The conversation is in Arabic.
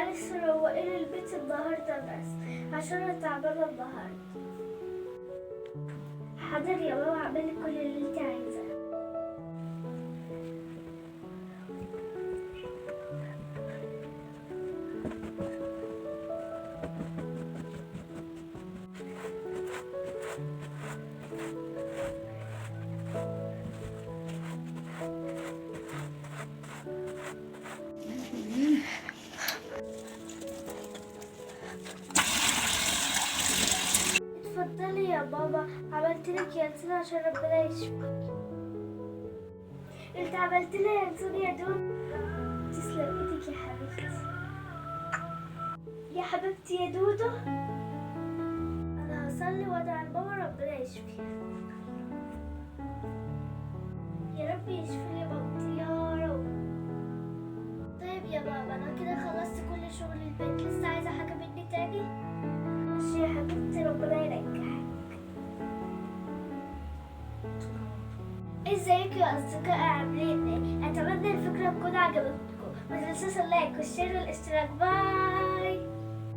معلش روقي لي البيت النهارده بس عشان انا تعبانه النهارده. حاضر يا ماما، اعملي كل اللي انت عايزاه. اتفضلي يا بابا، عملت لك ينسون عشان ربنا يشفيك. انت عملت لي ينسون يا دود. تسلم ايدك يا حبيبتي. يا حبيبتي يا دودو، انا هصلي وادعي لبابا ربنا يشفيها. يا رب يشفي لي بابتي يا رب. طيب يا بابا، انا كده خلصت كل شغل البيت، لسه عايزه حاجه مني تاني؟ ماشي يا حبيبتي، ربنا يرجعك. ازيكم يا اصدقائي، عاملين ايه؟ اتمنى الفكره تكون عجبتكم. ما تنسوش اللايك والشير والاشتراك. باي.